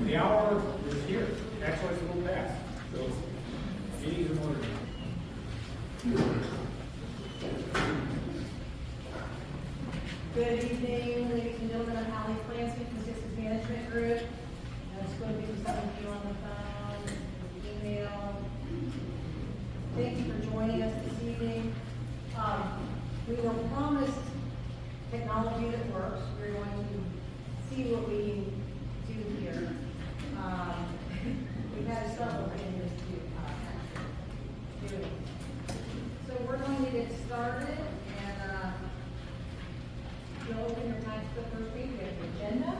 The hour is here. Actually, it's a little past. So, meeting's in order now. Good evening, ladies and gentlemen. I'm Allie Clancy from Systems Management Group. It's going to be some of you on the phone, email. Thank you for joining us this evening. We were promised technology that works. We're going to see what we do here. We've had several things to do. So we're going to get started, and you'll open your minds to the first page. We have the agenda.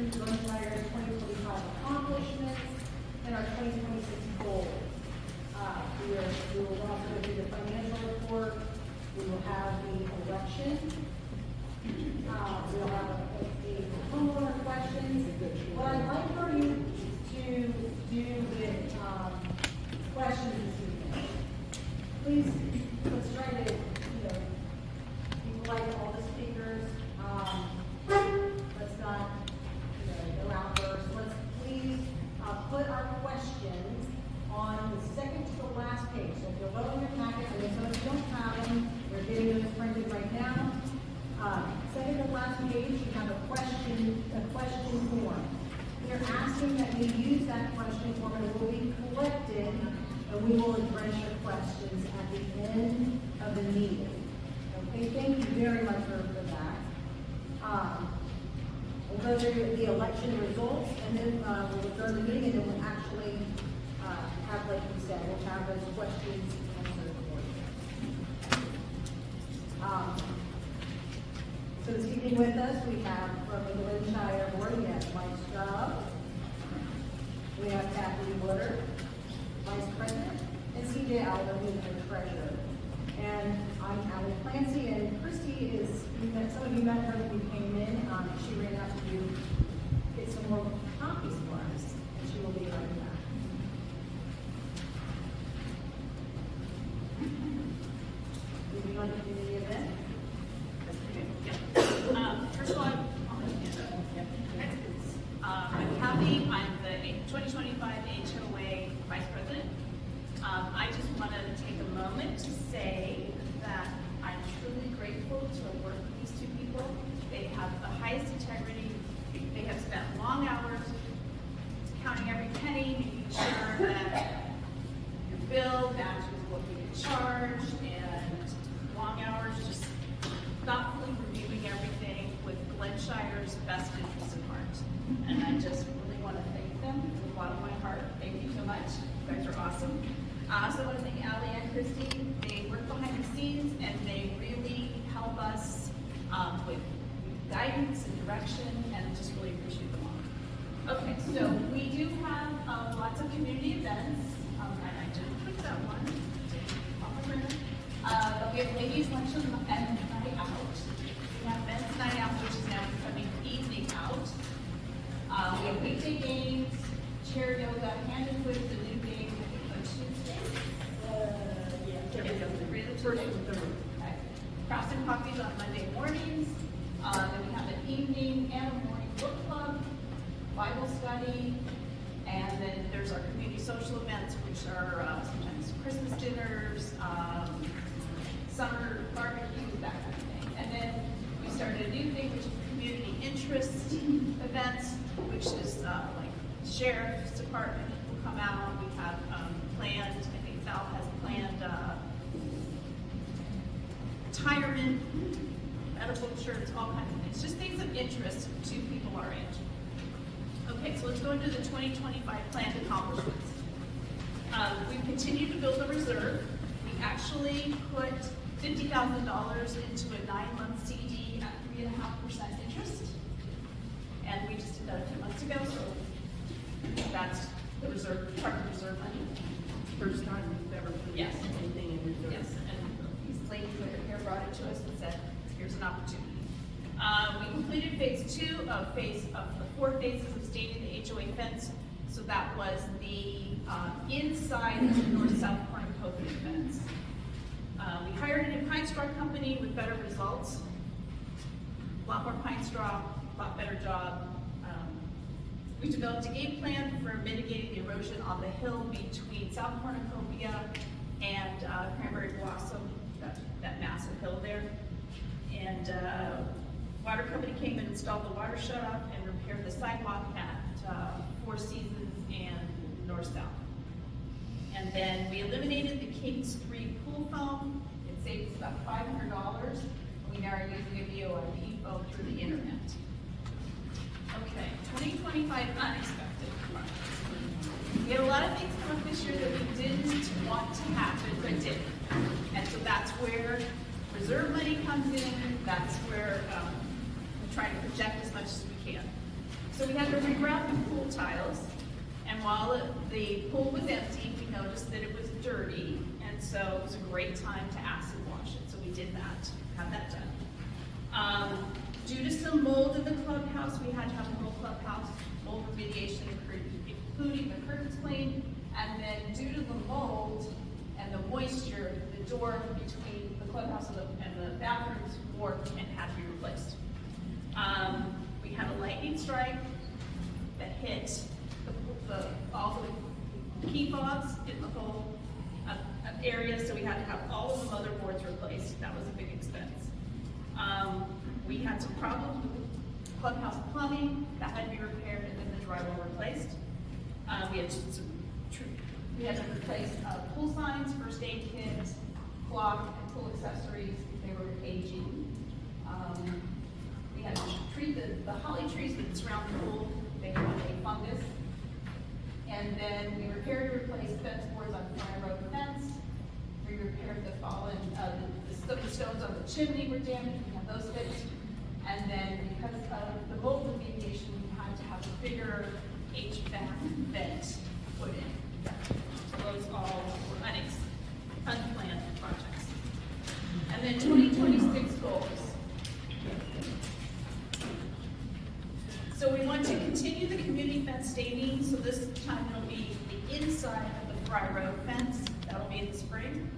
Glynshyre's 2025 accomplishments and our 2026 goals. We will also go through the financial report. We will have the election. We'll have a homeowner questions. What I'd like for you to do with questions this evening, please, let's try to, be polite to all the speakers. Let's not go outbursts. Let's please put our questions on the second to the last page. So if you'll go in your packet, and if some of you don't have them, we're getting those printed right now. Second to the last page, you have a question form. We're asking that we use that question form, and it will be collected, and we will address your questions at the end of the meeting. Okay, thank you very much for that. We'll go through the election results, and then we'll adjourn the meeting, and then we'll actually have, like we said, we'll have those questions answered for you. So this evening with us, we have from the Glynshyre board, we have Mike Straub, we have Kathy Woodard, Vice President, and CJ Alban, who's the treasurer. And I'm Allie Clancy, and Christy is, some of you met her when we came in. She ran out to get some more copies for us, and she will be right back. Moving on to the event. First of all, I'm Kathy. I'm the 2025 HOA Vice President. I just want to take a moment to say that I'm truly grateful to have worked with these two people. They have the highest integrity. They have spent long hours counting every penny, making sure that your bill matches what we get charged, and long hours just thoughtfully reviewing everything with Glynshyre's best interest in heart. And I just really want to thank them from the bottom of my heart. Thank you so much. You guys are awesome. I also want to thank Allie and Christy. They work behind the scenes, and they really help us with guidance and direction, and just really appreciate them all. Okay, so we do have lots of community events, and I didn't put that one. We have ladies' lunch and night out. We have men's night out, which is now becoming evening out. We have weekday games, chair yoga, hand and foot is a new game on Tuesday. First and third. Okay. Crafts and coffees on Monday mornings. Then we have an evening and a morning book club, Bible study, and then there's our community social events, which are sometimes Christmas dinners, summer barbecues, that kind of thing. And then we started a new thing, which is community interest events, which is like sheriff's department will come out. We have planned, I think Val has planned retirement, medical insurance, all kinds of things. Just things of interest to people our age. Okay, so let's go into the 2025 planned accomplishments. We've continued to build a reserve. We actually put $50,000 into a 9-month CD at 3.5% interest. And we just did that a few months ago, so That's the reserve, part of the reserve money. First time we've ever put Yes. anything in reserve. Yes, and these ladies over here brought it to us and said, here's an opportunity. We completed phase 2 of the 4 phases of staining the HOA fence. So that was the inside of the north-south cornucopia fence. We hired a new pine straw company with better results. A lot more pine straw, a lot better job. We developed a game plan for mitigating the erosion on the hill between South Cornucopia and Cranberry Blossom, that massive hill there. And water company came and installed the water shut-off and repaired the sidewalk at Four Seasons and North-South. And then we eliminated the Kings 3 pool foam. It saved us about $500. We now are using a VoIP phone through the internet. Okay, 2025 unexpected projects. We had a lot of things come up this year that we didn't want to happen, but did. And so that's where reserve money comes in. That's where we try to project as much as we can. So we had to regrout the pool tiles. And while the pool was empty, we noticed that it was dirty. And so it was a great time to acid wash it. So we did that, have that done. Due to some mold in the clubhouse, we had to have the whole clubhouse mold remediation, including the curtains cleaned. And then due to the mold and the moisture, the door between the clubhouse and the bathrooms warped and had to be replaced. We had a lightning strike that hit all the key fobs in the whole area, so we had to have all of the motherboards replaced. That was a big expense. We had some problems with the clubhouse plumbing that had to be repaired, and then the drywall replaced. We had to replace pool signs, first aid kits, clock, and pool accessories. They were aging. We had to treat the holly trees that surround the pool. They had a fungus. And then we repaired and replaced fence boards on Fire Road fence. We repaired the fallen, the stones on the chimney were damaged. We had those fixed. And then because of the mold remediation, we had to have a bigger HVAC vent put in. So those all were unplanned projects. And then 2026 goals. So we want to continue the community fence staining. So this time it'll be the inside of the Fry Road fence. That'll be in the spring.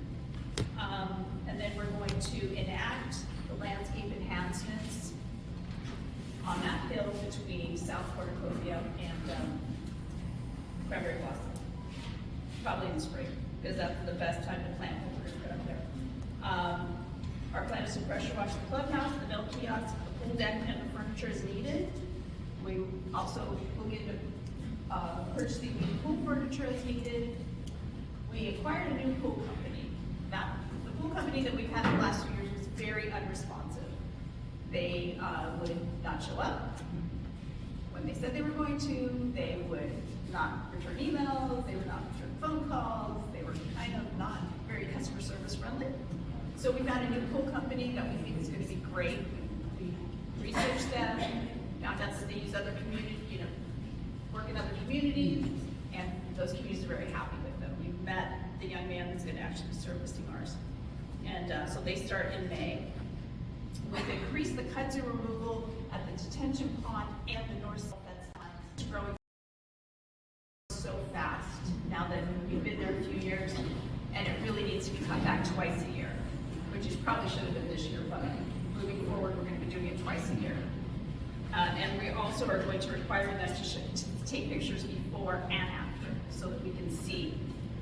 And then we're going to enact the landscape enhancements on that hill between South Cornucopia and Cranberry Blossom. Probably in the spring, because that's the best time to plant what we're going to put up there. Our plan is to pressure wash the clubhouse, the milk kiosk, the pool deck, and the furniture as needed. We also look into purchasing new pool furniture as needed. We acquired a new pool company. Now, the pool company that we've had the last few years was very unresponsive. They would not show up. When they said they were going to, they would not return emails, they would not return phone calls, they were kind of not very customer service friendly. So we found a new pool company that we think is going to be great. We researched them, found out that they use other communities, work in other communities, and those communities are very happy with them. We met the young man that's going to actually be servicing ours. And so they start in May. We've increased the kudzu removal at the detention pond and the north south fence line. It's growing so fast now that we've been there a few years, and it really needs to be cut back twice a year, which is probably should have been this year, but moving forward, we're going to be doing it twice a year. And we also are going to require them to take pictures before and after so that we can see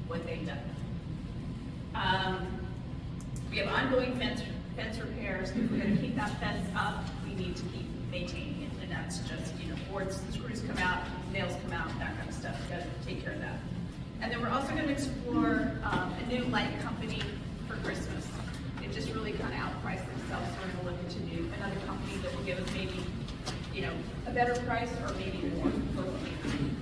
what they've done. We have ongoing fence repairs. If we're going to keep that fence up, we need to keep maintaining it. And that's just, boards, screws come out, nails come out, that kind of stuff. We've got to take care of that. And then we're also going to explore a new light company for Christmas. It just really kind of outpriced themselves, so we're going to look into another company that will give us maybe, a better price or maybe more for what we need.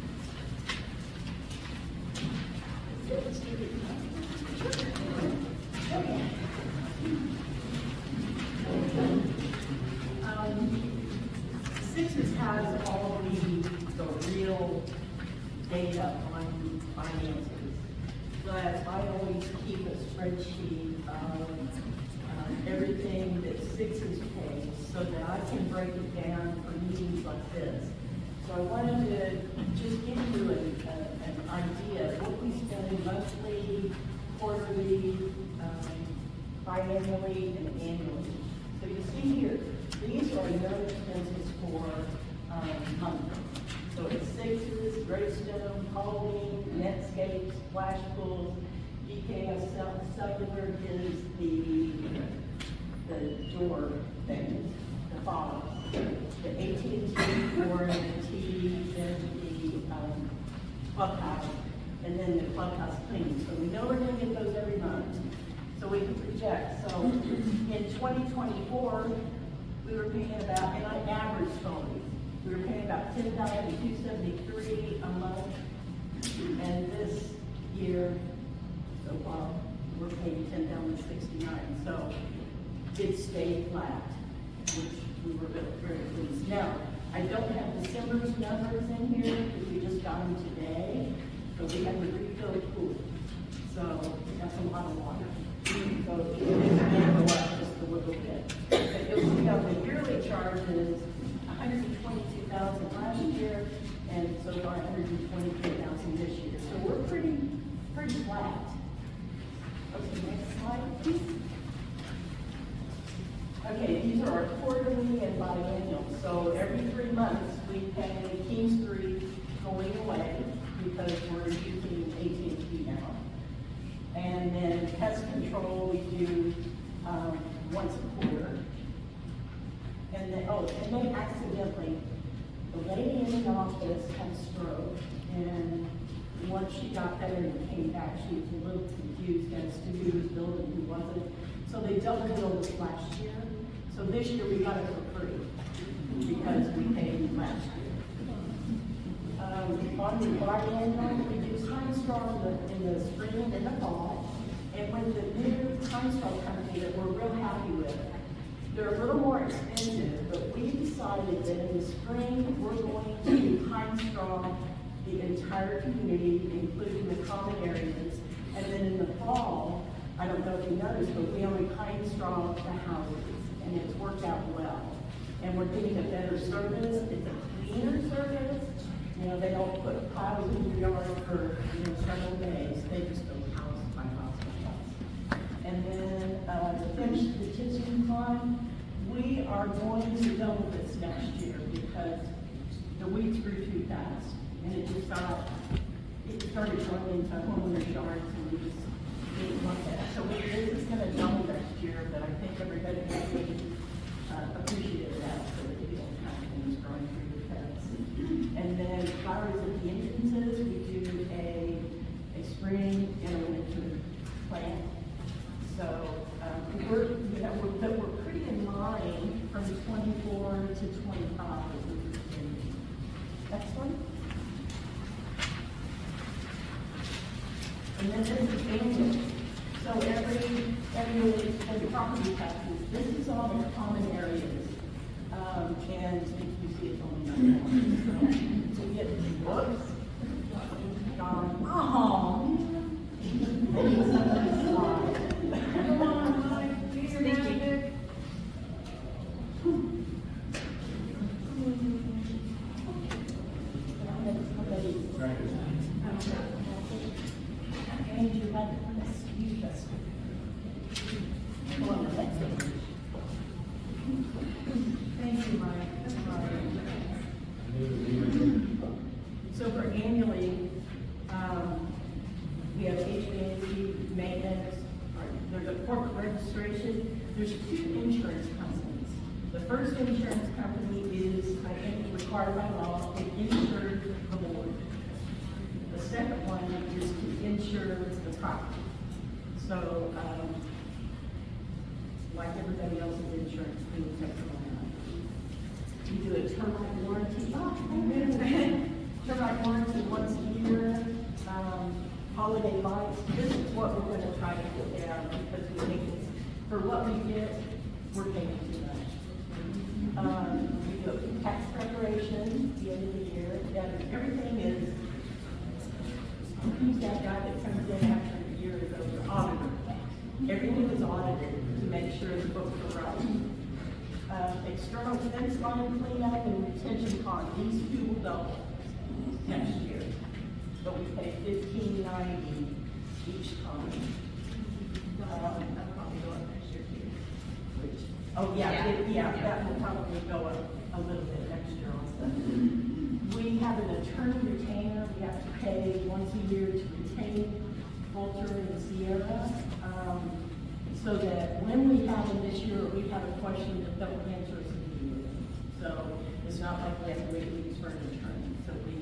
Citrus has all the real data on finances, but I always keep a spreadsheet of everything that Sixes pays so that I can break it down for meetings like this. So I wanted to just give you an idea of what we spend monthly, quarterly, biannually, and annually. So you see here, these are no expenses for monthly. So it's Sixes, Greystone, Halloween, Netscape, Splash Pools, EKS Cellular is the door thing, the fog. The AT&T or the T, then the clubhouse, and then the clubhouse cleaning. So we know we're gonna get those every month, so we can project. So in 2024, we were paying about, and I averaged all these, we were paying about $10,273 a month, and this year, so far, we're paying $10,069. So it stayed flat, which we were very pleased. Now, I don't have December's numbers in here because we just got them today, but we had to refill the pool. So that's a lot of water. So it may go up just a little bit. But you'll see how the yearly charge is $122,000 last year, and so far $123,000 this year. So we're pretty flat. Okay, next slide, please. Okay, these are our quarterly and biennial. So every 3 months, we pay Kings 3 going away because we're using AT&T now. And then pest control, we do once a quarter. And then accidentally, the lady in the office had a stroke, and once she got better and came back, she was a little confused as to who was billed and who wasn't. So they double billed us last year. So this year we got it for free because we paid last year. On the biennial, we do Time Straw in the spring and the fall. And with the new Time Straw company that we're real happy with, they're a little more expensive, but we decided that in the spring, we're going to Time Straw the entire community, including the common areas. And then in the fall, I don't know if you noticed, but we only Time Straw the houses, and it's worked out well. And we're getting a better service. It's a cleaner service. You know, they don't put piles in your yard for, several days. They just go house by house by house. And then to finish the kitchen climb, we are going to double this next year because the weeds grew too fast. And it started going into homeowners' yards, and we just didn't want that. So this is going to double next year, but I think everybody will be appreciative of that, so that you don't have things growing through your pets. And then flowers at the entrances, we do a spring and a winter plant. So we're pretty in line from 24 to 25. Next one. And then this is annual. So every week, the property taxes, this is all the common areas. And you see it's only 9 points. So we get the books. Thank you, Mike. So for annually, we have HVAC, maintenance, there's a corporate registration. There's 2 insurance companies. The first insurance company is, I think, required by law, it insures the board. The second one is to insure the property. So, like everybody else's insurance, we will take them on. We do a termite warranty. Termite warranty once a year. Holiday lights. This is what we're going to try to get down because we think it's, for what we get, we're paying too much. We do a tax preparation at the end of the year. Everything is that guy that comes in after a year is over, auditor. Everything is audited to make sure the books are right. External fence line cleanup and retention pond, these two will double next year. But we pay $15.90 each time. That'll probably go up next year too. Which, oh yeah, that will probably go up a little bit next year also. We have an attorney retainer, we have to pay once a year to retain Walter and Sierra. So that when we have them this year, we have a question that don't answer us immediately. So it's not like we have to wait weeks for an attorney. So we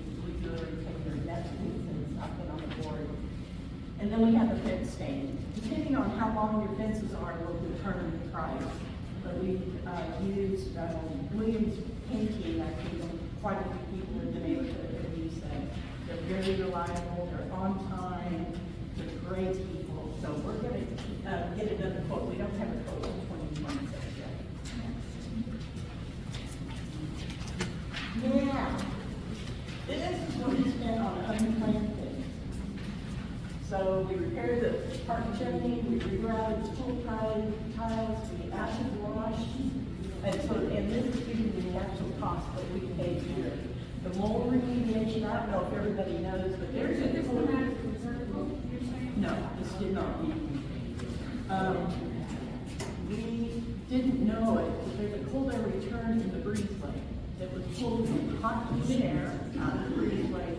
do a retainer, and that's and it's not been on the board. And then we have a fence stand. Depending on how long your fences are, will determine the price. But we've used Williams Painting, I think quite a few people in the neighborhood that use them. They're very reliable, they're on time, they're great people. So we're going to get another quote. We don't have a quote for 2026 yet. Yeah. This is what we spent on unplanned things. So we repaired the park chimney, we regrouted the pool tiles, we acid washed, and this is giving you the actual cost that we paid here. The mold remediation, I don't know if everybody knows, but there's a no, this did not need. We didn't know it, but there's a cold air return in the breezeway that was pulling hot humid air out of the breezeway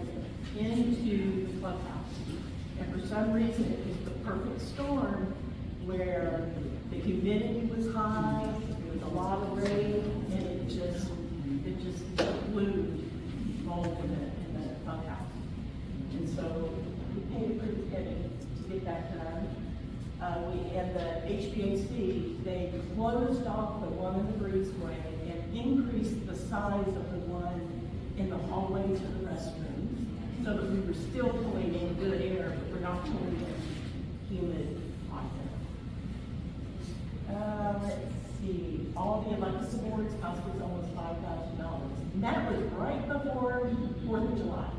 into the clubhouse. And for some reason, it was the perfect storm where the humidity was high, there was a lot of rain, and it just blew mold in the clubhouse. And so we paid a pretty penny to get that done. And the HVAC, they closed off the one in the breezeway and increased the size of the one in the hallway to the restrooms, so that we were still pulling in good air, but we're not pulling in humid hot air. Let's see, all the Alexa boards cost us almost $5,000. And that was right before 4th of July.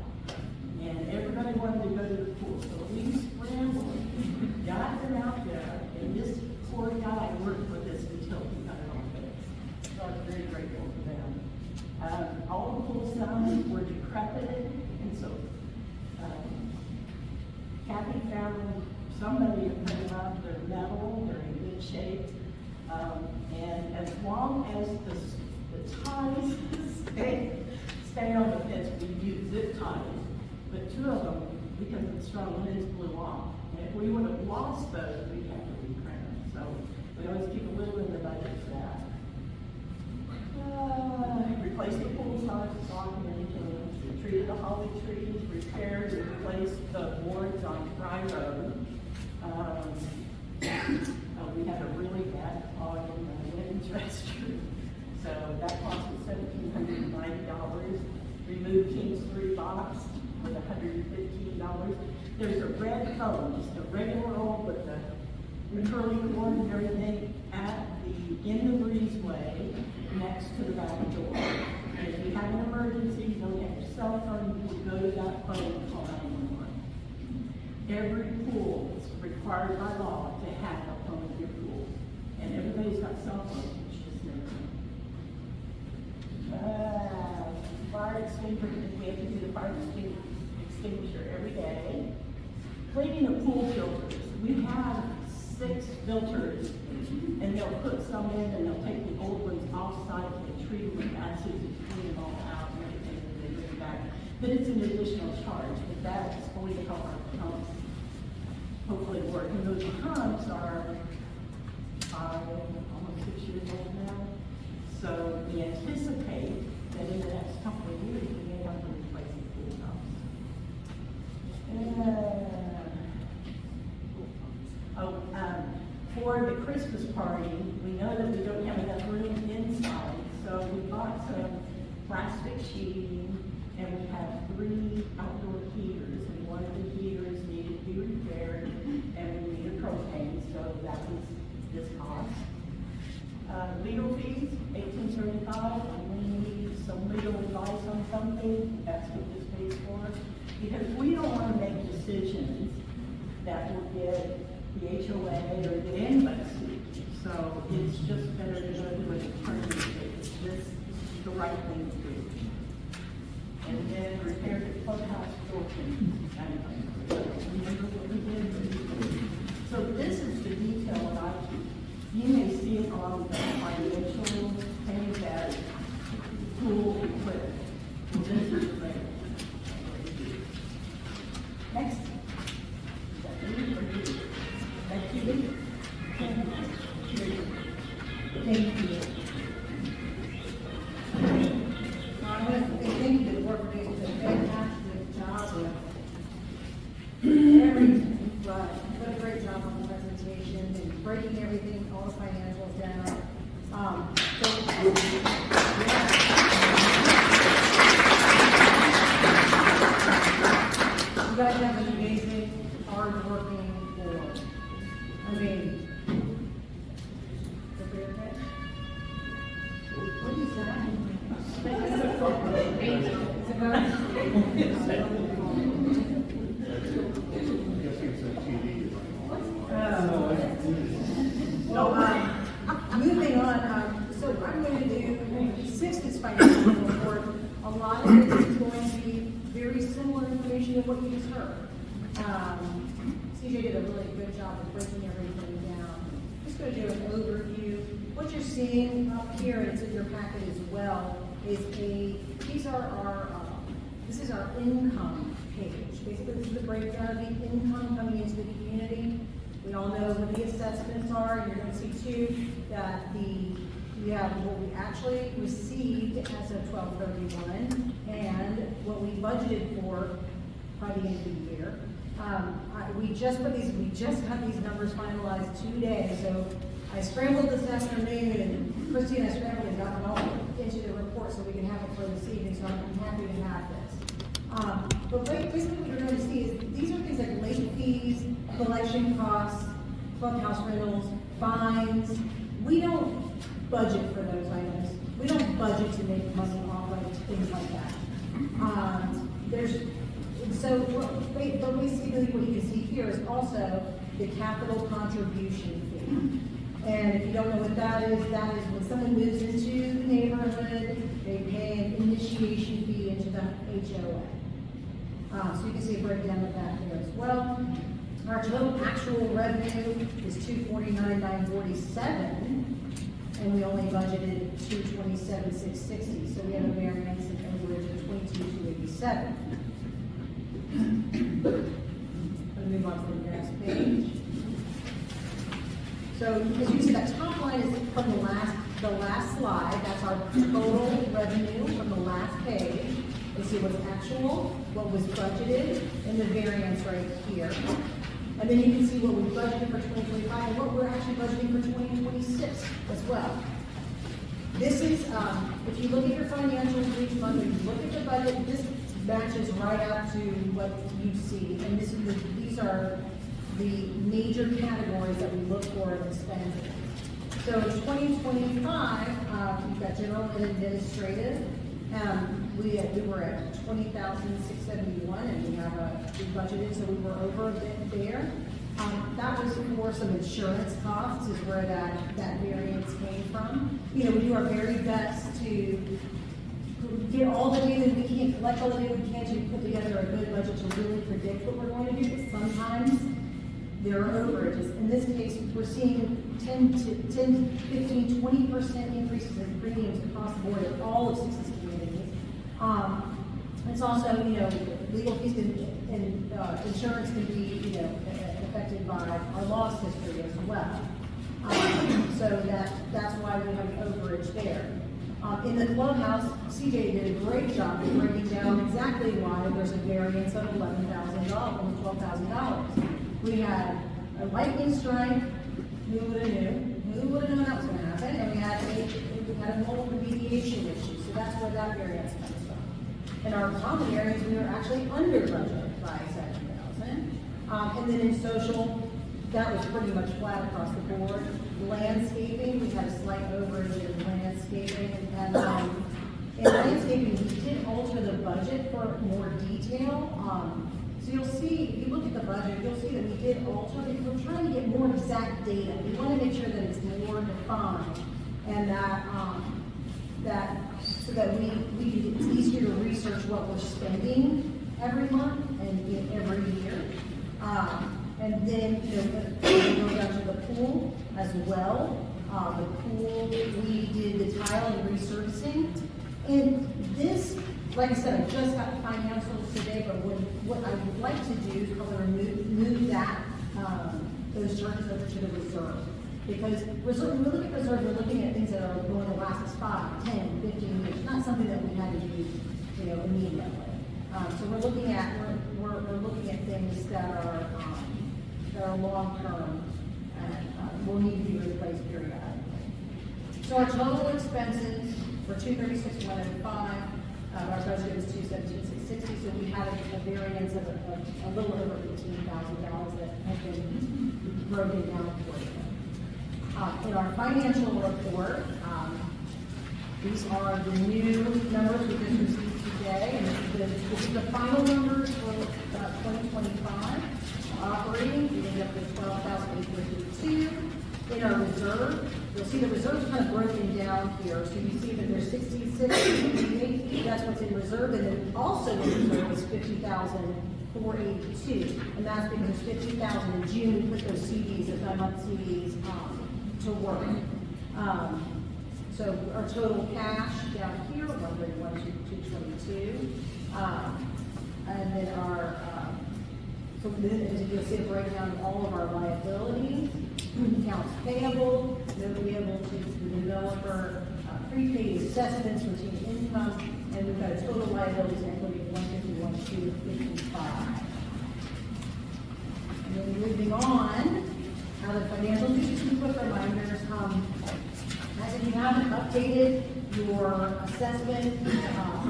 And everybody wanted to go to the pool, so we scrambled, got them out there, and this poor guy worked with us until he got it on fixed. So I was very grateful for them. All the pool signs were decrepit, and so Kathy found somebody to put them up. They're metal, they're in good shape, and as long as the ties stay on the fence, we use zip ties. But two of them, because of the strong winds, blew off. And if we would have lost those, we'd have to reprint them. So we always keep a little in the budget for that. Replaced the pool sides, sock and anything. Treated the holly trees, repaired and replaced the boards on Fry Road. We had a really bad clog in the women's restroom. So that cost us $1,790. Removed King's 3 box with $115. There's a red phone, just a regular old with the curly cord and everything in the breezeway next to the back door. And if you have an emergency, you don't have your cell phone, you can go to that phone and call 911. Every pool is required by law to have a phone in your pool. And everybody's got cell phones, which just never. Fire extinguisher, we have to do the fire extinguisher every day. Cleaning the pool filters. We have 6 filters, and they'll put some in, and they'll take the old ones off-site and treat them with acid to clean them all out and everything, and they bring it back. But it's an additional charge, but that is going to help our pumps hopefully work. And those pumps are almost 6 years old now. So we anticipate that in the next couple of years, we may have to replace the pool pumps. For the Christmas party, we know that we don't have enough room inside, so we bought some plastic sheeting, and we have 3 outdoor heaters, and one of the heaters needed to be repaired, and we needed propane, so that was this cost. Legal fees, $18.35. When we need some legal advice on something, that's what this pays for. Because we don't want to make decisions that will get the HOA or get anybody sued. So it's just better to go to an attorney if this is the right thing to do. And then repair the clubhouse door. Remember what we did? So this is the detail that you may see it on the financial things that pool equipment. This is the next. Thank you. I want to thank you for the work you did, a fantastic job with everything. But what a great job on the presentation and breaking everything, all the financials down. You guys have an amazing, hard-working board. I mean, what is that? Moving on, so I'm going to do 6 is financial report. A lot of it is going to be very similar information to what you just heard. CJ did a really good job of breaking everything down. Just going to do an overview. What you're seeing up here, and it's in your packet as well, is this is our income page. Basically, this is the breakdown of the income coming into the community. We all know what the assessments are, and you're going to see too that we have what we actually received as of 12/31 and what we budgeted for by the end of the year. We just got these numbers finalized today, so I scrambled this afternoon, and Christy and I scrambled and got them all into the report so we can have it for this evening, so I'm happy to have this. But basically what you're going to see is these are things like late fees, collection costs, clubhouse rentals, fines. We don't budget for those items. We don't budget to make money off of things like that. But basically what you can see here is also the capital contribution fee. And if you don't know what that is when someone moves into the neighborhood, they pay an initiation fee into the HOA. So you can see a breakdown of that here as well. Our total actual revenue is $249,947, and we only budgeted $227,660. So we have a variance in overage of $22,287. Let me move on to the next page. So as you see, that top line is from the last slide. That's our total revenue from the last page. You see what's actual, what was budgeted, and the variance right here. And then you can see what we budgeted for 2025 and what we're actually budgeting for 2026 as well. This is, if you look at your financials each month, if you look at the budget, this matches right up to what you see. And these are the major categories that we look for in expenses. So in 2025, we've got general and administrative. We were at $20,671, and we budgeted, so we were over a bit there. That was for some insurance costs, is where that variance came from. We do our very best to get all the data we can, collect all the data we can to put together a good budget to really predict what we're going to do. But sometimes there are overages. In this case, we're seeing 10 to 15, 20% increases in premiums across the board at all of 60 communities. It's also, legal fees and insurance can be, affected by our loss history as well. So that's why we have an overage there. In the clubhouse, CJ did a great job of breaking down exactly why there's a variance of $11,000, almost $12,000. We had a lightning strike. Who would have known? Who would have known that was going to happen? And we had a mold remediation issue. So that's where that variance comes from. In our common areas, we were actually under budget by $7,000. And then in social, that was pretty much flat across the board. Landscaping, we had a slight overage in landscaping, and In landscaping, we did alter the budget for more detail. So you'll see, if you look at the budget, you'll see that we did alter it. We're trying to get more exact data. We want to make sure that it's more defined and so that it's easier to research what we're spending every month and every year. And then, we'll go down to the pool as well. The pool, we did the tile and resurfacing. And this, like I said, I just got the financials today, but what I would like to do is probably move that, those charges over to the reserve. Because when we look at reserve, we're looking at things that are going to last us 5, 10, 15 years, not something that we had to do, immediately. So we're looking at things that are long-term and will need to be replaced periodically. So our total expenses were $236,105. Our budget was $217,660. So we had a variance of a little over $15,000 that has been broken down for you. In our financial report, these are the new numbers we just received today, and this is the final numbers for 2025. Operating, we ended up with $12,852. In our reserve, you'll see the reserve's kind of broken down here. So you see that there's 66,888. That's what's in reserve, and then also in reserve is 50,482, and that's because there's 50,000 in June. We put those CDs, those 9-month CDs, to work. So our total cash down here, $1,122,222, and then so then you'll see a breakdown of all of our liabilities, accounts payable, no payable to the developer, prepaid assessments, routine income, and we've got a total liabilities equity of $151,255. And then moving on. Now the financials, just some quick reminders. As if you haven't updated your assessment for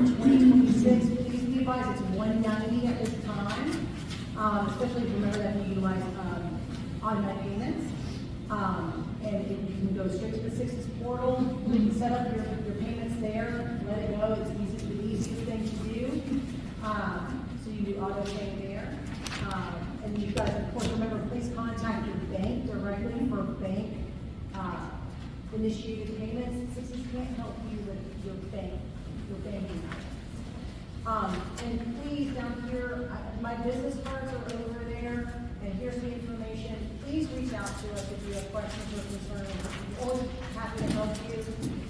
2026, please be advised it's 190 at this time. Especially if you remember that we utilize automatic payments. And you can go straight to the Sixes portal. You can set up your payments there, let it go. It's the easiest thing to do. So you do auto pay there. And you guys, of course, remember, please contact your bank directly for bank initiated payments. Sixes can't help you with your banking. And please, down here, my business cards are over there, and here's the information. Please reach out to us if you have questions or concerns. We're always happy to help you. You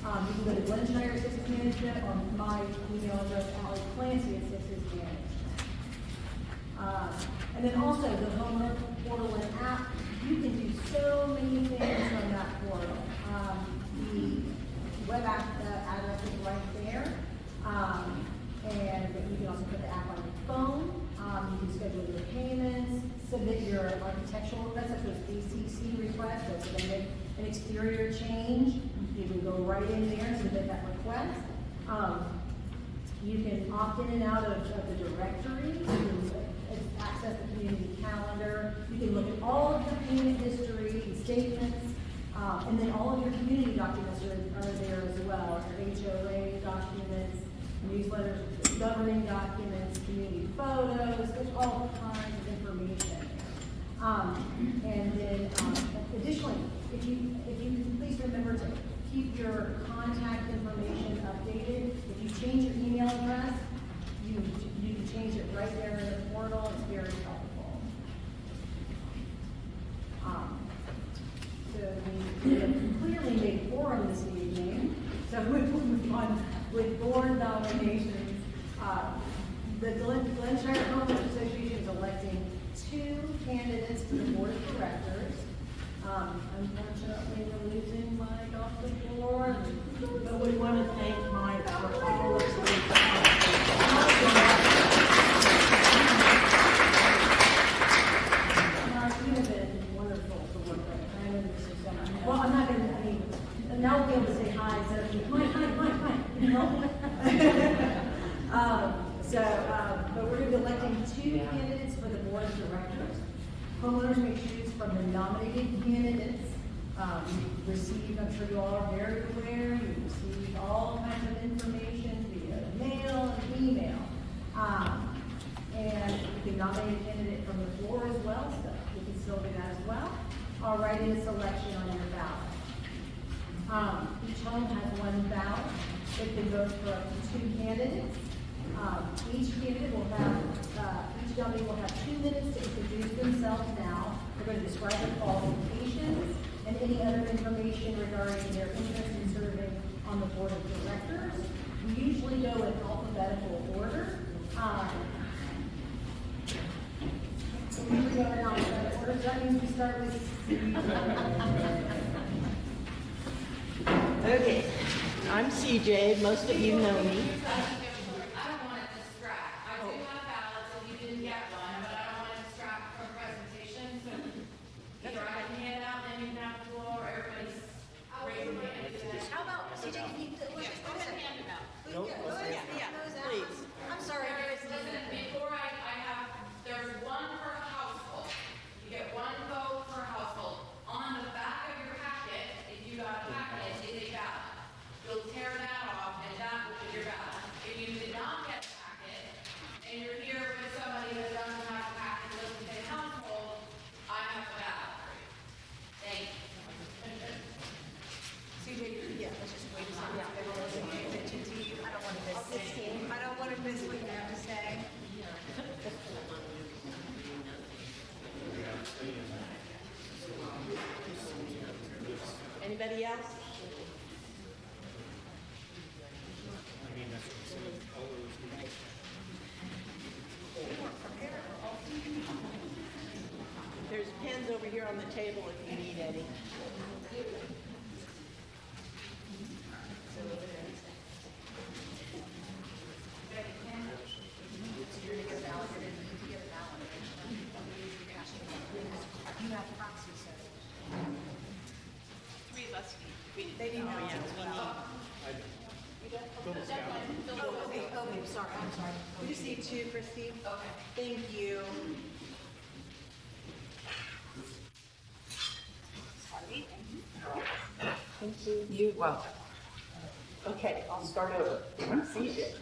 can go to Glynshyre Sixes Management or my email address, Clancy at Sixes Management. And then also the Homeowner Portal and App. You can do so many things from that portal. The web address is right there. And you can also put the app on your phone. You can schedule your payments, submit your architectural request, such as ACC request, or submit an exterior change. You can go right in there and submit that request. You can opt in and out of the directory. You can access the community calendar. You can look at all of the payment history and statements. And then all of your community documents are there as well. Your HOA documents, newsletters, governing documents, community photos, there's all kinds of information. And then additionally, if you can please remember to keep your contact information updated. If you change your email address, you can change it right there in the portal. It's very helpful. So we have clearly made quorum this evening. So we'll move on with board nominations. The Glynshyre HOA Association is electing 2 candidates to the board of directors. Unfortunately, we're losing Mike off the board, but we want to thank Mike for all of his Mark, you have been wonderful to work with. I know this is so much. Well, I'm not going to, now we'll be able to say hi, so Mike, you know? But we're going to be electing 2 candidates for the board of directors. Homeowners may choose from the nominated candidates. You receive, I'm sure you all are very aware, you receive all kinds of information. We mail and email. And you can nominate a candidate from the floor as well, so you can still do that as well. Or write in a selection on your ballot. Each home has one ballot. It can vote for up to 2 candidates. Each candidate will have, each dummy will have 2 minutes to introduce themselves now. They're going to describe their qualifications and any other information regarding their interest in serving on the board of directors. We usually go in alphabetical order. We usually go in alphabetical order, so that means we start with C. Okay, I'm CJ, most of you know me. I don't want to distract. I do have ballots if you didn't get one, but I don't want to distract from presentation. So either I can hand out, then you can have the floor, or everybody's raising their hand. How about, CJ, can you, let's just go ahead. Nope, Go ahead, yeah, those out. please. I'm sorry, guys. Listen, before I have, there's one per household. You get 1 vote per household. On the back of your packet, if you got a packet, is a ballot. You'll tear that off, and that will be your ballot. If you did not get a packet, and you're here with somebody that doesn't have a packet, lives in the same household, I have the ballot for you. Thank you. CJ, yeah, let's just wait a second. Everyone's paying attention to you. I don't want to miss. I don't want to miss what you have to say. Anybody else? I mean, that's all those. There's pens over here on the table if you need any. You have proxy, so. 3 of us need. They need Oh, to yeah, as well. Oh, okay, sorry, I'm sorry. We just need 2, Christine. Okay. Thank you. Thank you. You're welcome. Okay, I'll start over. I'm CJ.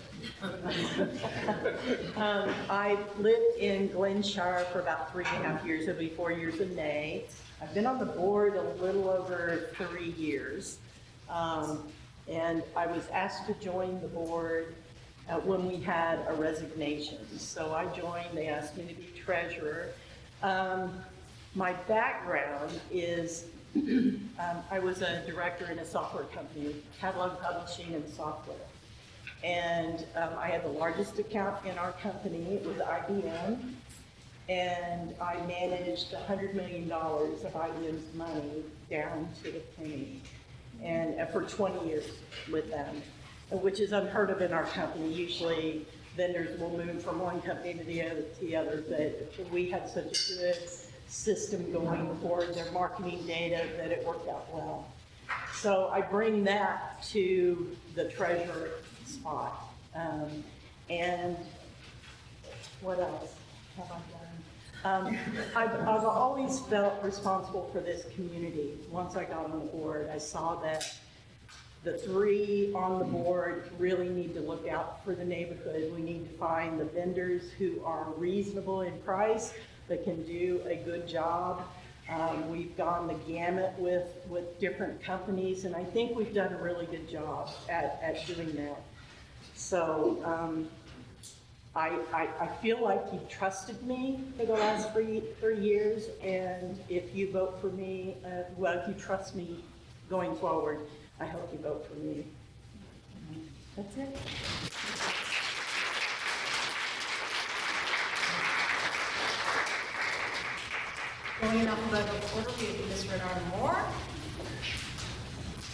I lived in Glynshyre for about 3.5 years. It'll be 4 years in May. I've been on the board a little over 3 years. And I was asked to join the board when we had a resignation. So I joined, they asked me to be treasurer. My background is I was a director in a software company, catalog publishing and software. And I had the largest account in our company, it was IBM. And I managed $100 million of IBM's money down to the penny. And for 20 years with them, which is unheard of in our company. Usually vendors will move from one company to the other, but we had such a good system going for their marketing data that it worked out well. So I bring that to the treasurer spot. And what else have I done? I've always felt responsible for this community. Once I got on the board, I saw that the 3 on the board really need to look out for the neighborhood. We need to find the vendors who are reasonable in price, that can do a good job. We've gone the gamut with different companies, and I think we've done a really good job at doing that. So I feel like you've trusted me for the last 3 years, and if you vote for me, well, if you trust me going forward, I hope you vote for me. That's it. Going in alphabetical order, we have Ms. Renarta Moore.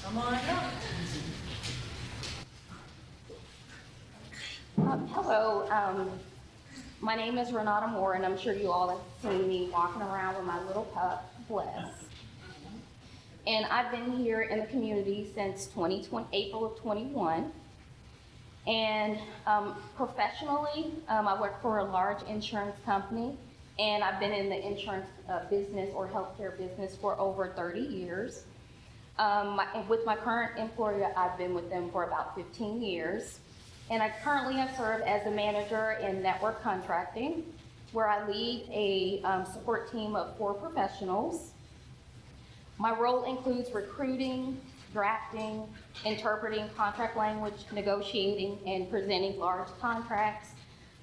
Come on up. Hello, my name is Renarta Moore, and I'm sure you all have seen me walking around with my little pup, Bless. And I've been here in the community since April of 21. And professionally, I work for a large insurance company, and I've been in the insurance business or healthcare business for over 30 years. With my current employer, I've been with them for about 15 years. and I currently have served as a manager in network contracting, where I lead a support team of 4 professionals. My role includes recruiting, drafting, interpreting contract language, negotiating, and presenting large contracts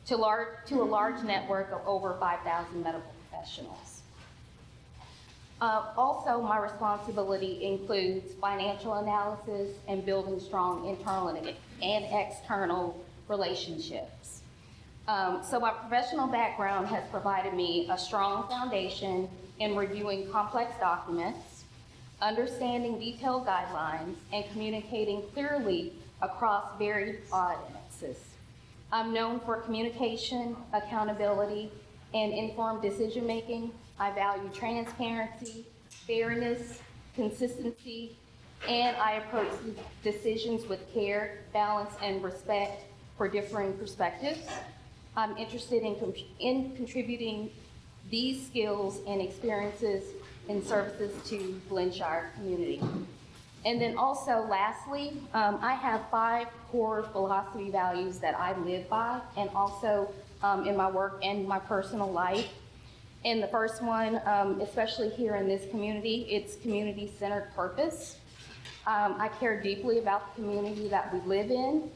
to a large network of over 5,000 medical professionals. Also, my responsibility includes financial analysis and building strong internal and external relationships. So my professional background has provided me a strong foundation in reviewing complex documents, understanding detailed guidelines, and communicating clearly across varied audiences. I'm known for communication, accountability, and informed decision-making. I value transparency, fairness, consistency, and I approach decisions with care, balance, and respect for differing perspectives. I'm interested in contributing these skills and experiences and services to Glynshyre community. And then also, lastly, I have 5 core philosophy values that I live by, and also in my work and my personal life. And the first one, especially here in this community, it's community-centered purpose. I care deeply about the community that we live in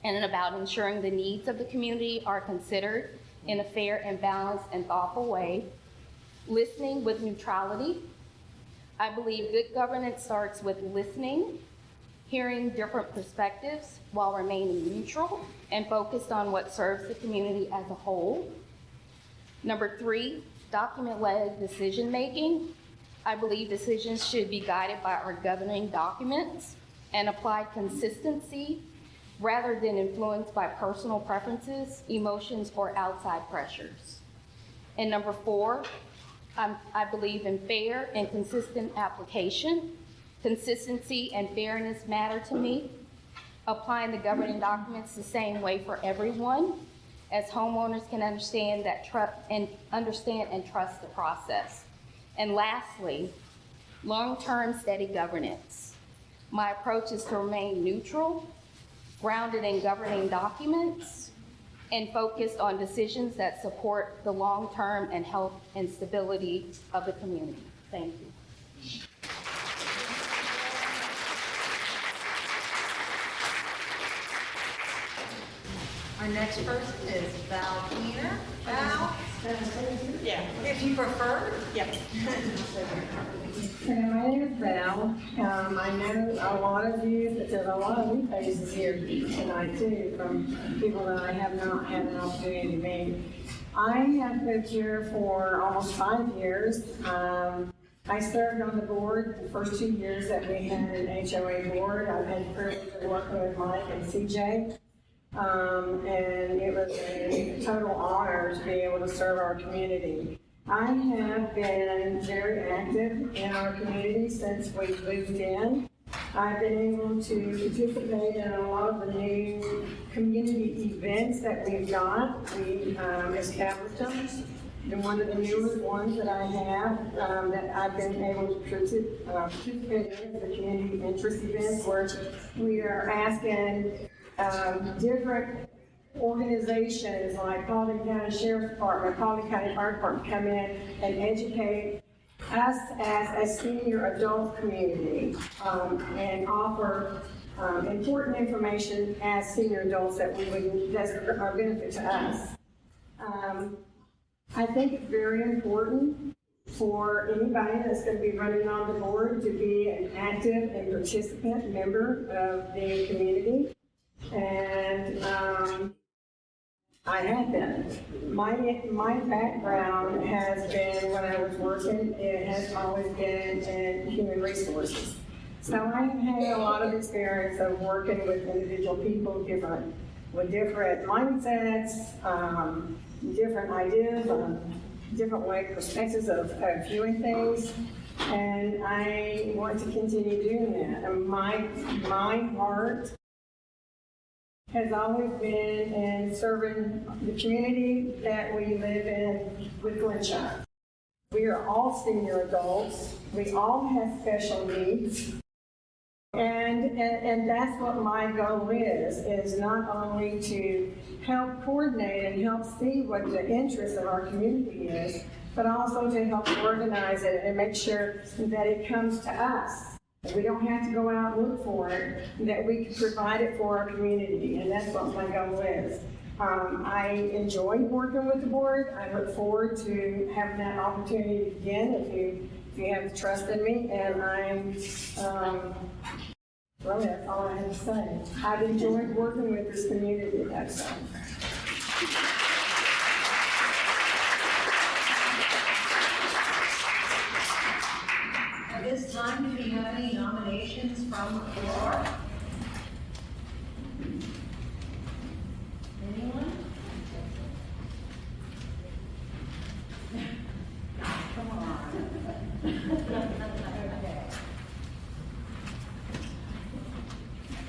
and about ensuring the needs of the community are considered in a fair and balanced and thoughtful way. Listening with neutrality. I believe good governance starts with listening, hearing different perspectives while remaining neutral and focused on what serves the community as a whole. Number 3, document-led decision-making. I believe decisions should be guided by our governing documents and apply consistency rather than influenced by personal preferences, emotions, or outside pressures. And number 4, I believe in fair and consistent application. Consistency and fairness matter to me. Applying the governing documents the same way for everyone, as homeowners can understand and trust the process. And lastly, long-term steady governance. My approach is to remain neutral, grounded in governing documents, and focused on decisions that support the long-term and health and stability of the community. Thank you. Our next person is Val Keener. Val? Yeah. If you prefer. Yes. My name is Val. I know a lot of you, but there's a lot of new faces here tonight too, from people that I have not had an opportunity to meet. I have lived here for almost 5 years. I served on the board the first 2 years that we had an HOA board. I've had the privilege of working with Mike and CJ. And it was a total honor to be able to serve our community. I have been very active in our community since we moved in. I've been able to participate in a lot of the new community events that we've got. We established them. And one of the newest ones that I have that I've been able to participate in is the community interest events, where we are asking different organizations like Paulding County Sheriff's Department, Paulding County Fire Department come in and educate us as a senior adult community and offer important information as senior adults that's our benefit to us. I think it's very important for anybody that's going to be running on the board to be an active and participant member of the community. And I have been. My background has been, when I was working, it has always been in human resources. So I've had a lot of experience of working with individual people, with different mindsets, different ideas, different perspectives of viewing things. And I want to continue doing that. And my heart has always been in serving the community that we live in with Glynshyre. We are all senior adults. We all have special needs. And that's what my goal is not only to help coordinate and help see what the interest of our community is, but also to help organize it and make sure that it comes to us. That we don't have to go out and look for it, that we can provide it for our community, and that's what my goal is. I enjoy working with the board. I look forward to having that opportunity again if you have trust in me, and well, that's all I have to say. I've enjoyed working with this community, that's all. At this time, do we have any nominations from the floor? Anyone? Come on. Okay.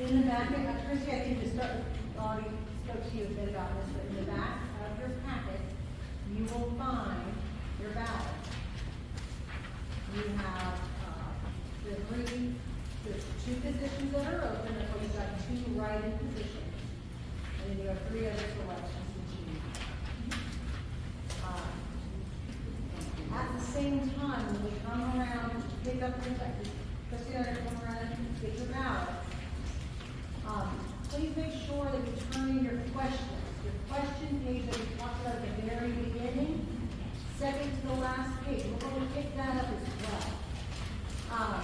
In the back, Chrissy, I think you already spoke to you a bit about this, but in the back of your packet, you will find your ballot. You have, there's 2 positions that are open, of course, you've got 2 write-in positions. And then you have 3 other selections to choose. At the same time, when we come around to pick up your, Chrissy, I come around and get your ballot. Please make sure that you turn in your questions. Your question page that we talked about at the very beginning, second to the last page, we're going to pick that up as well.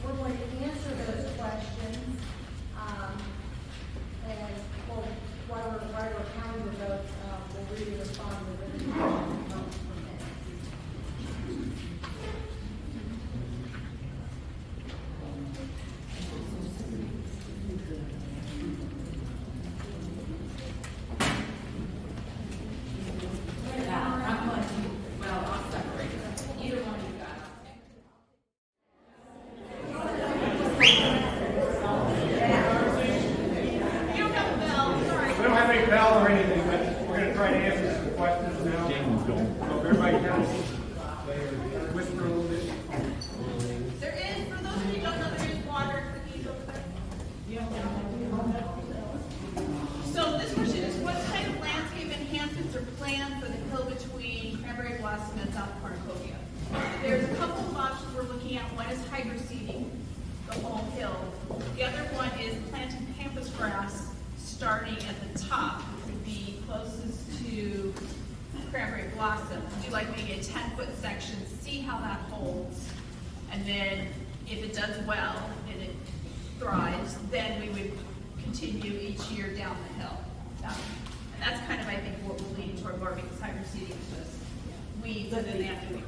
We're going to answer those questions, and while we're counting the votes, we'll read and respond to the questions from there. We don't have any bell or anything, but we're gonna try to answer some questions now. So if everybody can whisper a little bit. There is, for those of you who don't know, there is water cookies over there. So this question is, what kind of landscape enhancements are planned for the hill between Cranberry Blossom and South Cornucopia? There's a couple of options we're looking at. One is hydro seeding the whole hill. The other one is planting pampas grass starting at the top, which would be closest to Cranberry Blossom. Do like maybe a 10-foot section, see how that holds, and then if it does well and it thrives, then we would continue each year down the hill. And that's kind of, I think, what we're leaning toward more, because hydro seeding is just weeds and then they have to be.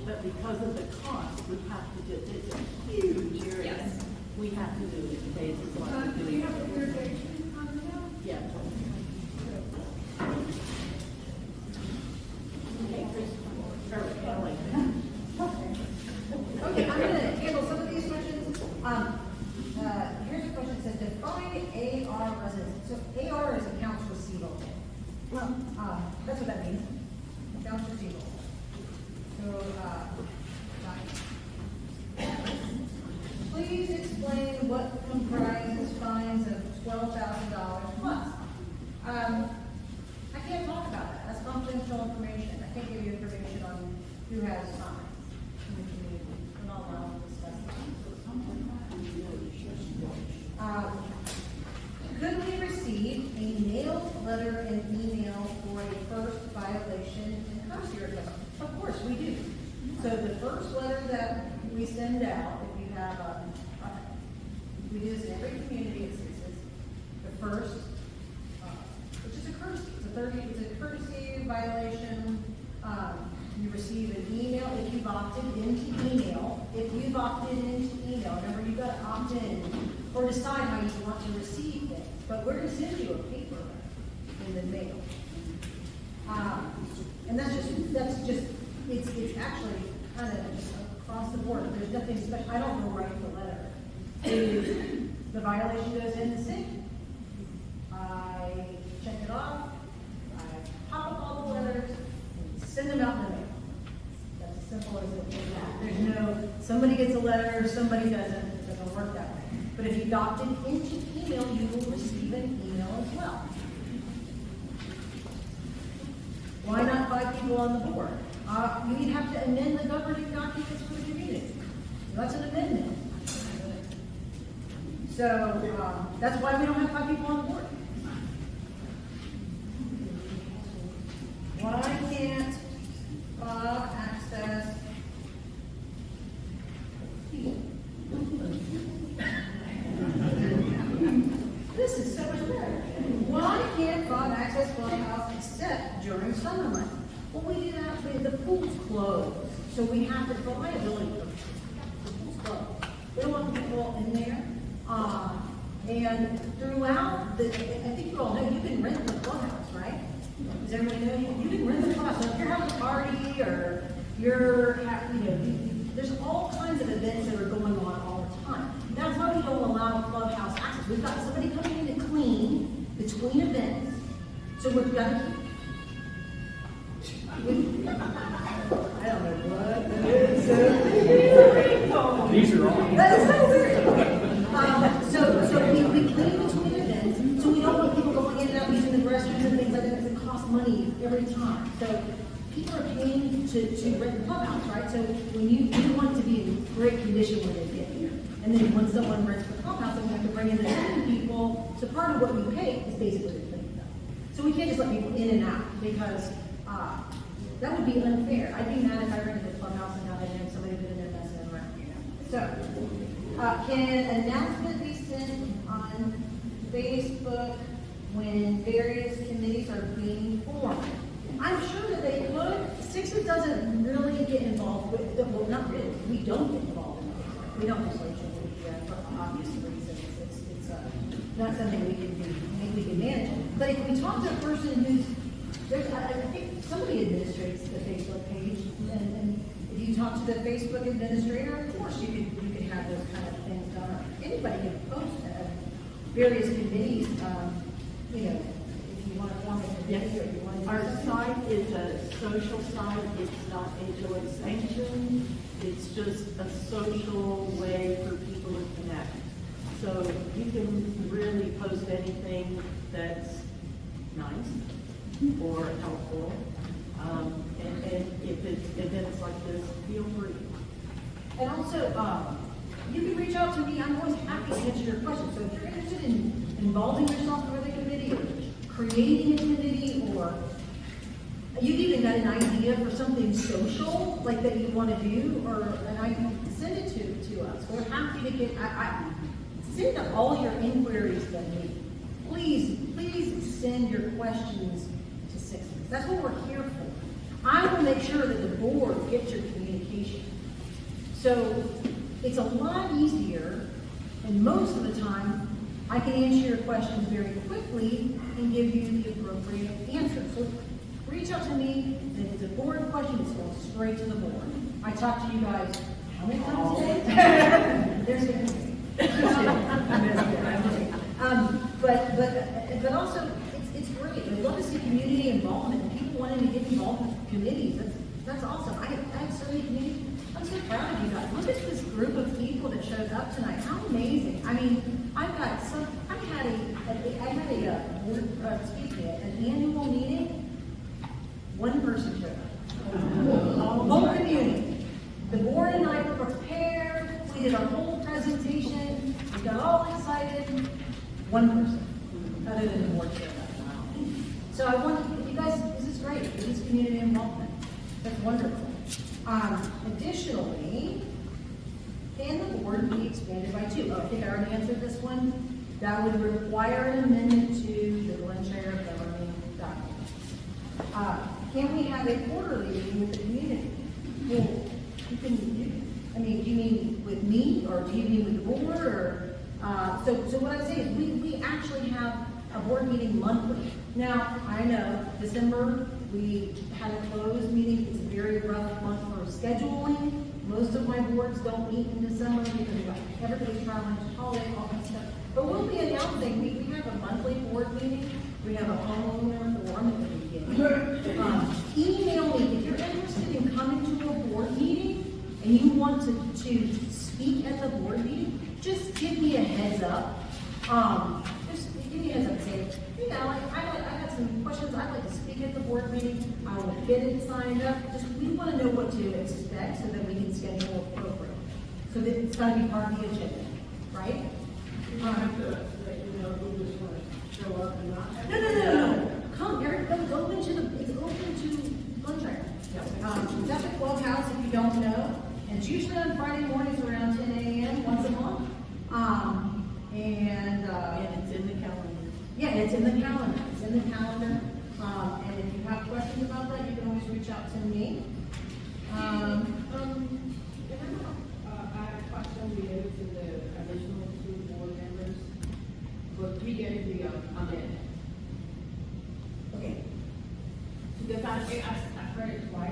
But because of the cost, we have to do, it's a huge area. Yes. We have to do it in phases like we do. Do you have irrigation on the hill? Yeah. Okay, I'm gonna handle some of these questions. Here's a question that says, define AR residence. So AR is accounts receivable. That's what that means. Accounts receivable. So, please explain what comprises fines of $12,000 plus. I can't talk about that. That's confidential information. I can't give you information on who has fines in the community. We're not allowed to discuss that. Could we receive a mailed letter and email for a first violation and courtesy request? Of course, we do. So the first letter that we send out, if you have we do this in every community it exists, the first, which is a courtesy, it's a courtesy violation. You receive an email if you've opted into email. If you've opted into email, remember you've got to opt in or decide how you want to receive things. But we're going to send you a paper in the mail. And that's just, it's actually kind of just across the board. There's nothing special. I don't go write the letter. The violation goes in the sink. I check it off. I pop up all the letters, send them out in the mail. That's as simple as it is. There's no, somebody gets a letter, somebody doesn't. There's a work that way. But if you opted into email, you will receive an email as well. Why not 5 people on the board? You'd have to amend the governing documents for the community. That's an amendment. So, that's why we don't have 5 people on the board. Why can't Bob access This is so much better. Why can't Bob access Clubhouse except during summer months? Well, we do that, the pool's closed, so we have to, for liability purposes, the pool's closed. We don't want people in there. And throughout the, I think you all know, you can rent the clubhouse, right? Does everybody know you can rent the clubhouse? So if you're having a party or you're, there's all kinds of events that are going on all the time. That's why we don't allow clubhouse access. We've got somebody coming in to clean between events, so we've got to keep. I don't know what that is. These are all. That is so weird. So we clean between events, so we don't want people going in and out using the restrooms and things like that, because it costs money every time. So people are paying to rent the clubhouse, right? So when you want it to be in great condition when they get here. And then when someone rents the clubhouse, then we have to bring in the cleaning people. So part of what we pay is basically the cleaning stuff. So we can't just let people in and out, because that would be unfair. I'd be mad if I rented the clubhouse and now they had somebody been in there messing around. So, can an announcement be sent on Facebook when various committees are being formed? I'm sure that they could. Sixes doesn't really get involved with, well, not really, we don't get involved in those. We don't do social media for obvious reasons. It's not something we can do, we can manage. But if we talk to a person who's, I think somebody administrates the Facebook page, and if you talk to the Facebook administrator, of course you could have those kind of things done. Anybody can post at various committees, if you want to form a committee or you want to. Our site is a social site, it's not a joint sanction, it's just a social way for people to connect. So you can really post anything that's nice or helpful. And if it's events like this, feel free. And also, you can reach out to me. I'm always happy to answer your questions. So if you're interested in involving yourself with a committee or creating a committee, or you've even got an idea for something social like that you want to do, and I can send it to us. We're happy to get. Send all your inquiries to me. Please send your questions to Sixes. That's what we're here for. I will make sure that the board gets your communication. So it's a lot easier, and most of the time, I can answer your questions very quickly and give you the appropriate answer. So reach out to me, and if it's a board question, it's going straight to the board. I talk to you guys how many times today? There's a but also, it's great. I love to see community involvement and people wanting to get involved with committees. That's awesome. I have so many committees. I'm so proud of you guys. Look at this group of people that showed up tonight. How amazing. I mean, I had an annual meeting. One person showed up. Whole community. The board and I were prepared. We did our whole presentation. We got all excited. One person, other than the board showed up. So I want you guys, this is great. This is community involvement. That's wonderful. Additionally, can the board be expanded by 2? Oh, I think I already answered this one. That would require an amendment to the Glynshyre governing documents. Can we have a quarterly meeting with the community? Well, do you mean with me, or do you mean with the board, or? So what I'm saying is we actually have a board meeting monthly. Now, I know December, we had a closed meeting. It's a very rough month for scheduling. Most of my boards don't meet in December because everybody's traveling to holiday, all that stuff. But we'll be announcing, we have a monthly board meeting. We have a homeowner forum at the beginning. Email me if you're interested in coming to a board meeting and you want to speak at the board meeting. just give me a heads up. Just give me a heads up and say, hey, Alex, I got some questions, I'd like to speak at the board meeting, I will get it signed up, we want to know what to expect so that we can schedule appropriately. So that it's gotta be part of the agenda, right? No. Come, Eric, it's open to Glynshyre. It's at the clubhouse if you don't know, and it's usually on Friday mornings around 10 a.m. once a month. And it's in the calendar. Yeah, it's in the calendar. And if you have questions about that, you can always reach out to me. I have a question related to the additional 2 board members, but 3 days we are amended. Okay. Because I've heard it twice,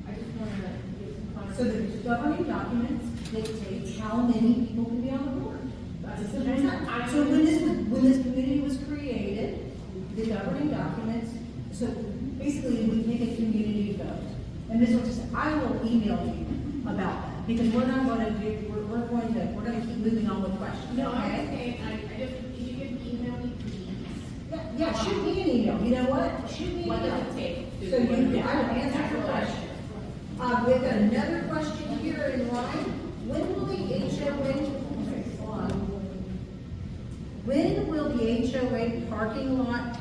I just want to get some So the clarification. governing documents dictate how many people can be on the board. That's as simple as that. I- So when this community was created, the governing documents, so basically we take a community vote. And Ms. Ortiz, I will email you about that, because we're not going to do, we're going to keep moving on with questions, No, I'm okay? saying, I just, if you can email me, please. Yeah, shoot me an email. You know what? Shoot me an What email. does it take? So I will answer your question. We've got another question here in line. When will the HOA, hold on. When will the HOA parking lot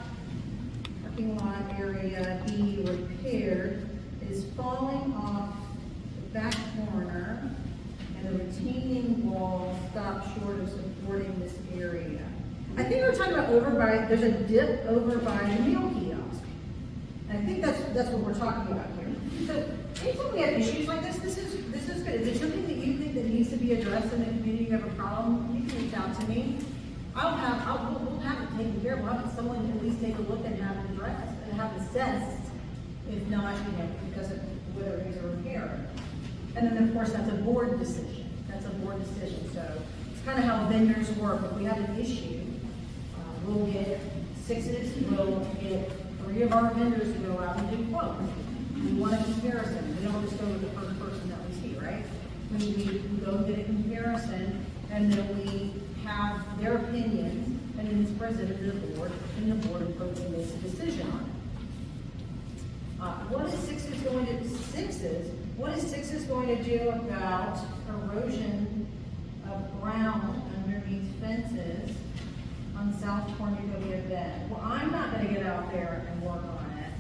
area be repaired? It is falling off the back corner and the retaining wall stops short of supporting this area. I think we're talking about over by, there's a dip over by the meal kiosk. And I think that's what we're talking about here. So anytime we have issues like this is good. If there's something that you think that needs to be addressed in the community, you have a problem, you can reach out to me. We'll have it taken care of. We'll have someone at least take a look and have it addressed and have it assessed. If not, because of whether it needs a repair. And then of course that's a board decision. So it's kind of how vendors work. If we have an issue, we'll get 6s, we'll get 3 of our vendors to go out and do quotes. We want a comparison. We don't just go with the first person that we see, right? We go get a comparison, and then we have their opinions, and then it's presented to the board, and the board makes a decision on it. What is 6s going to do about erosion of ground underneath fences on South Cornucopia Bend? Well, I'm not gonna get out there and work on it,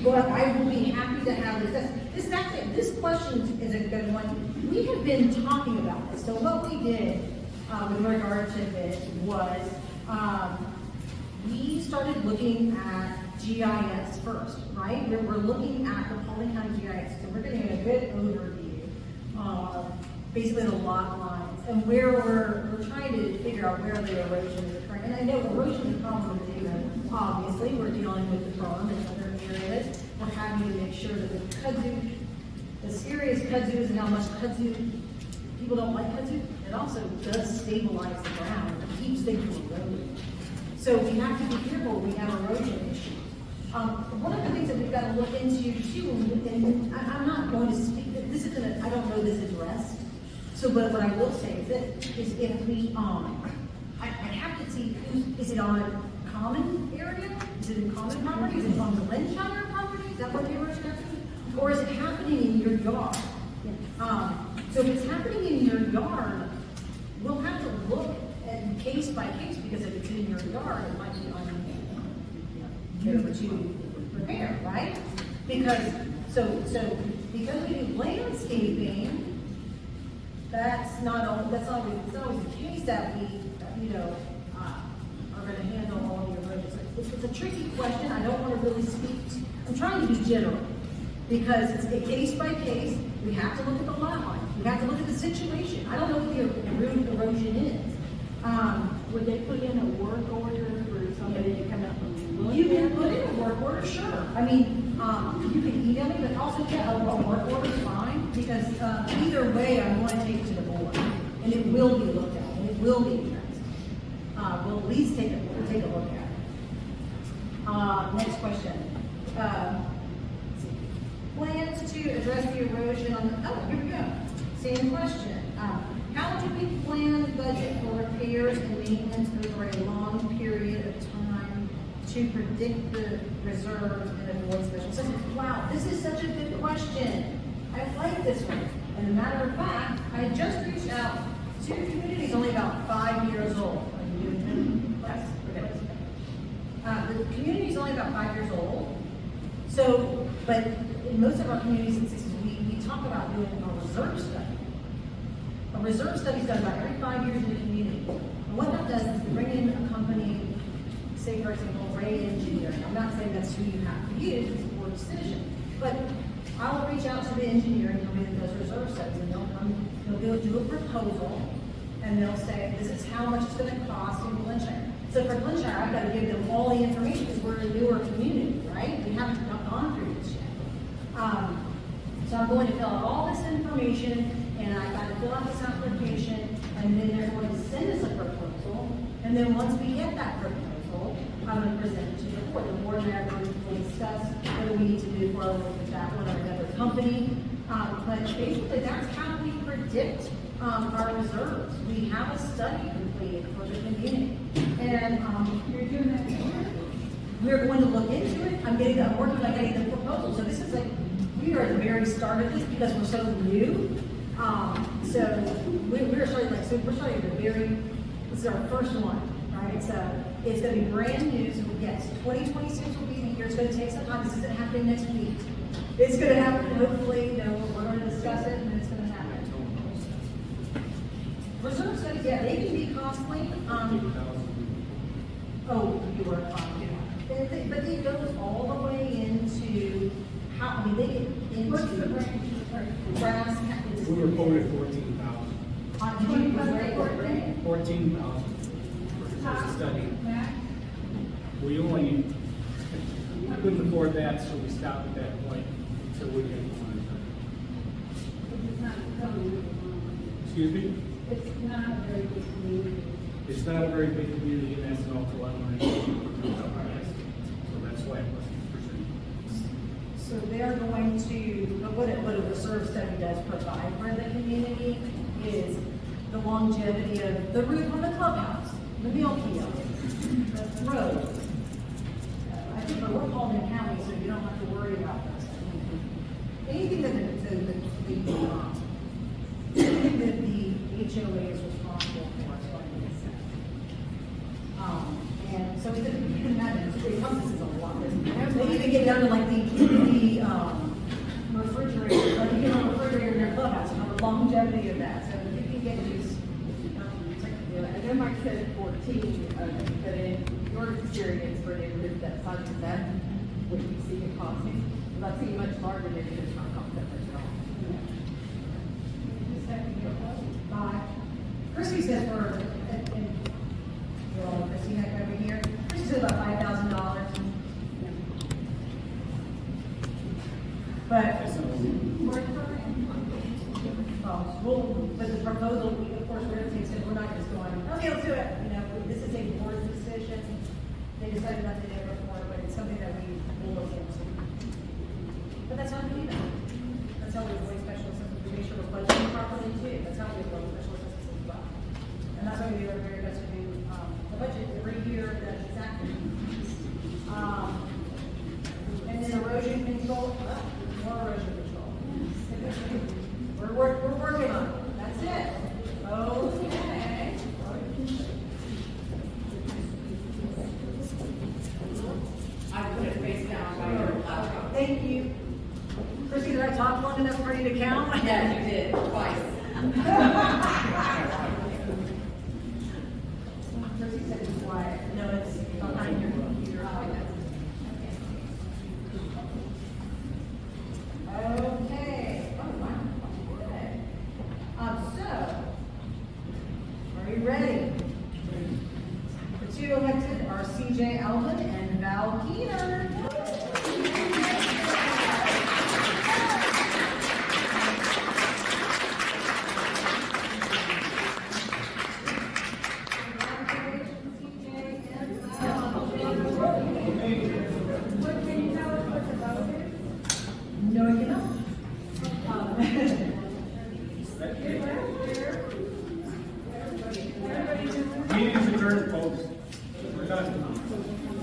but I will be happy to have this question is a good one. We have been talking about this. So what we did with regard to this was we started looking at GIS first, right? We're looking at the Paulding County GIS, so we're getting a good overview of basically the lot lines and where we're trying to figure out where the erosion is occurring. And I know erosion is a problem with data. Obviously, we're dealing with the berm and other areas. We're having to make sure that the kudzu, the serious kudzus and how much kudzu, people don't like kudzu, it also does stabilize the ground. It keeps things from eroding. So we have to be careful when we have erosion issues. One of the things that we've got to look into too, and I'm not going to speak, I don't know this address. So, but what I will say is this, is if we, I have to see, is it on a common area? Is it in common property? Is it on the Glynshyre property? Is that what the erosion happening? Or is it happening in your yard? So if it's happening in your yard, we'll have to look at case by case, because if it's in your yard, it might be on you to repair, right? Because because we do landscaping, it's not always the case that we are going to handle all the erosion. It's a tricky question. I don't want to really speak. I'm trying to be general because it's a case by case. We have to look at the lot line. We have to look at the situation. I don't know what the erosion is. Would they put in a work order for somebody to come up and look? You can put in a work order, sure. I mean, you can email me, but also, yeah, a work order is fine, because either way, I'm going to take it to the board, and it will be looked at, and it will be addressed. We'll at least take a look at it. Next question. Plans to address the erosion on the, oh, here we go. Same question. How do we plan the budget for repairs and maintenance over a long period of time to predict the reserves and avoid special assessments? Wow, this is such a good question. I like this one. And a matter of fact, I just reached out to communities only about 5 years old. Yes, okay. The community is only about 5 years old. So, but in most of our communities and cities, we talk about doing a reserve study. A reserve study is done about every 5 years in the community. And what that does is bring in a company, say for example, Ray Engineering. I'm not saying that's who you have to use, it's a board decision. But I'll reach out to the engineering company that does reserve studies, and they'll do a proposal, and they'll say, this is how much it's gonna cost in Glynshyre. So for Glynshyre, I've got to give them all the information because we're a newer community, right? We haven't gone through this yet. So I'm going to fill out all this information, and I've got to fill out this application, and then they're going to send us a proposal, and then once we get that proposal, I'm going to present it to the board. The board and I are going to discuss whether we need to move forward with that one or another company. But basically, that's how we predict our reserves. We have a study completed for the community. And you're doing that here. We're going to look into it. I'm working on getting the proposal. So this is like, we are at the very start of this because we're so new. So we're starting like, so we're starting at the very, this is our first one, right? So it's going to be brand new. So yes, 2026 will be the year. It's going to take some time. This isn't happening next week. It's going to happen, hopefully, we're going to discuss it and it's going to happen. Reserve studies, yeah, they can be costly. Oh, you were fine. But it goes all the way into how, I mean, they get into. What's the range? Brass. We were quoted 14,000. On 14,000. 14,000 for the study. Max? We only couldn't afford that, so we stopped at that point until we get one. It's not coming. Excuse me? It's not a very big community. It's not a very big community, and that's an awful lot of money. So that's why it wasn't pursued. So they're going to, what a reserve study does provide for the community is the longevity of the roof on the clubhouse, the meal kiosk, the roads. I think we're called in county, so you don't have to worry about this. Anything that the HOA is responsible for is going to be assessed. And so you can imagine, it encompasses a lot. They even get down to like the refrigerator, like you get a refrigerator in their clubhouse, and the longevity of that. So you can get these. I know Mike said 14, but in your experience for a neighborhood that size of that, what you see it costing, well, that's much larger than it is not cost that much at all. Christy says Christy Heck over here, Christy said about $5,000. But, but the proposal, of course, we're going to take, so we're not just going, okay, let's do it. You know, this is a board decision. They decided not to do it before, but it's something that we will look into. But that's how we do that. That's how we avoid special assessments. We make sure we're budgeting properly too. That's how we avoid special assessments as well. And that's why we do our very best to do the budget every year. That's exactly. And then erosion control. More erosion control. We're working on it. That's it. Okay. I put it face down by your laptop. Thank you. Chrissy, did I talk long enough for you to count? Yeah, you did, twice. Chrissy said it's quiet. No, it's behind your computer. Okay. Oh, wow. Okay. So, are you ready? The two elected are CJ Alban and Val Keener. adjourned, folks. We're done.